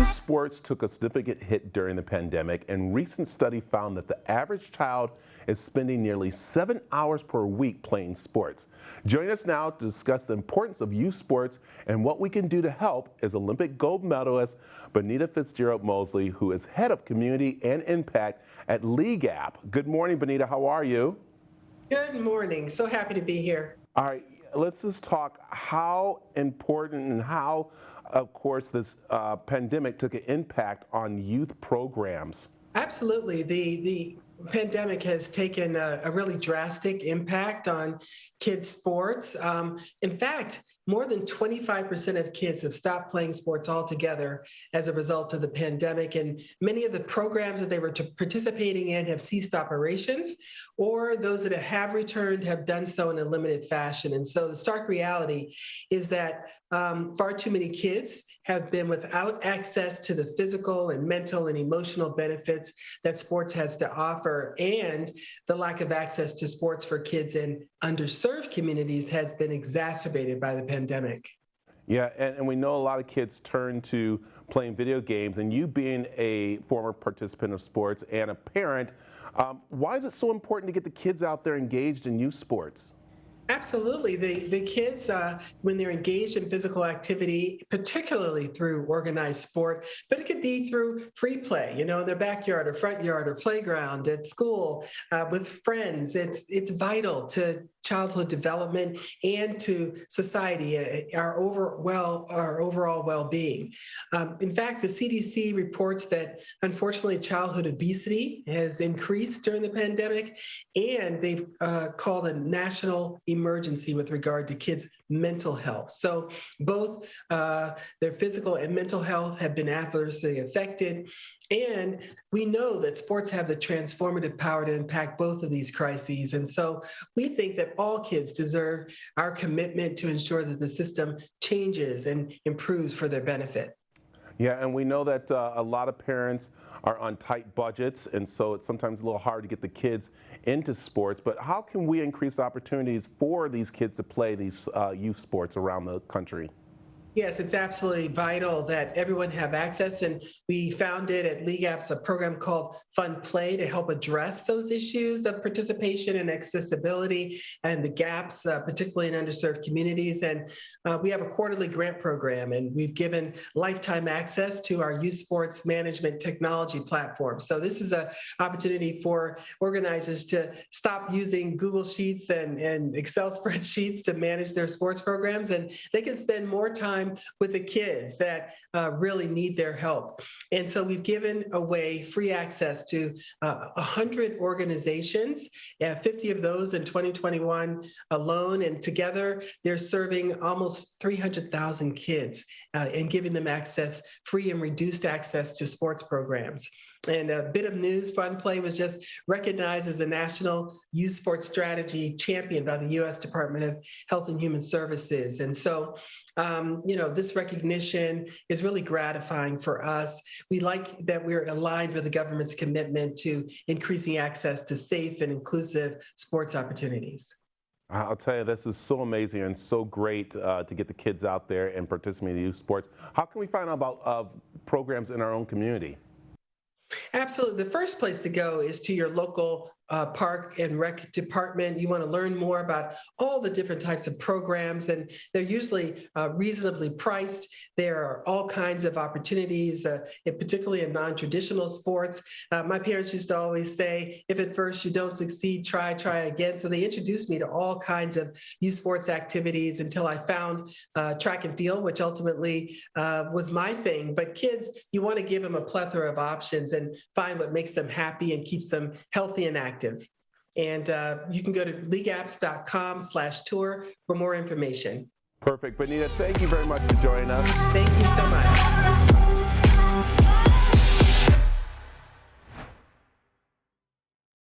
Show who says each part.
Speaker 1: Youth sports took a significant hit during the pandemic, and recent study found that the average child is spending nearly 7 hours per week playing sports. Joining us now to discuss the importance of youth sports and what we can do to help is Olympic gold medalist Benita Fitzgerald Mosley, who is head of community and impact at League App. Good morning, Benita. How are you?
Speaker 2: Good morning. So happy to be here.
Speaker 1: All right, let's just talk how important and how, of course, this pandemic took an impact on youth programs.
Speaker 2: Absolutely. The pandemic has taken a really drastic impact on kids' sports. In fact, more than 25% of kids have stopped playing sports altogether as a result of the pandemic. And many of the programs that they were participating in have ceased operations, or those that have returned have done so in a limited fashion. And so the stark reality is that far too many kids have been without access to the physical and mental and emotional benefits that sports has to offer. And the lack of access to sports for kids in underserved communities has been exacerbated by the pandemic.
Speaker 1: Yeah, and we know a lot of kids turn to playing video games, and you being a former participant of sports and a parent, why is it so important to get the kids out there engaged in youth sports?
Speaker 2: Absolutely. The kids, when they're engaged in physical activity, particularly through organized sport, but it could be through free play, in their backyard or front yard or playground, at school, with friends. It's vital to childhood development and to society, our overall well-being. In fact, the CDC reports that, unfortunately, childhood obesity has increased during the pandemic, and they've called a national emergency with regard to kids' mental health. So both their physical and mental health have been adversely affected. And we know that sports have the transformative power to impact both of these crises. And so we think that all kids deserve our commitment to ensure that the system changes and improves for their benefit.
Speaker 1: Yeah, and we know that a lot of parents are on tight budgets, and so it's sometimes a little hard to get the kids into sports. But how can we increase opportunities for these kids to play these youth sports around the country?
Speaker 2: Yes, it's absolutely vital that everyone have access. And we founded at League Apps a program called Fun Play to help address those issues of participation and accessibility and the gaps, particularly in underserved communities. And we have a quarterly grant program, and we've given lifetime access to our youth sports management technology platform. So this is an opportunity for organizers to stop using Google Sheets and Excel spreadsheets to manage their sports programs, and they can spend more time with the kids that really need their help. And so we've given away free access to 100 organizations, 50 of those in 2021 alone. And together, they're serving almost 300,000 kids and giving them access, free and reduced access to sports programs. And a bit of news, Fun Play was just recognized as the National Youth Sports Strategy Champion by the U.S. Department of Health and Human Services. And so, this recognition is really gratifying for us. We like that we're aligned with the government's commitment to increasing access to safe and inclusive sports opportunities.
Speaker 1: I'll tell you, this is so amazing and so great to get the kids out there and participate in youth sports. How can we find out about programs in our own community?
Speaker 2: Absolutely. The first place to go is to your local park and rec department. You want to learn more about all the different types of programs, and they're usually reasonably priced. There are all kinds of opportunities, particularly in non-traditional sports. My parents used to always say, if at first you don't succeed, try again. So they introduced me to all kinds of youth sports activities until I found track and field, which ultimately was my thing. But kids, you want to give them a plethora of options and find what makes them happy and keeps them healthy and active. And you can go to leagueapps.com/tour for more information.
Speaker 1: Perfect. Benita, thank you very much for joining us.
Speaker 2: Thank you so much.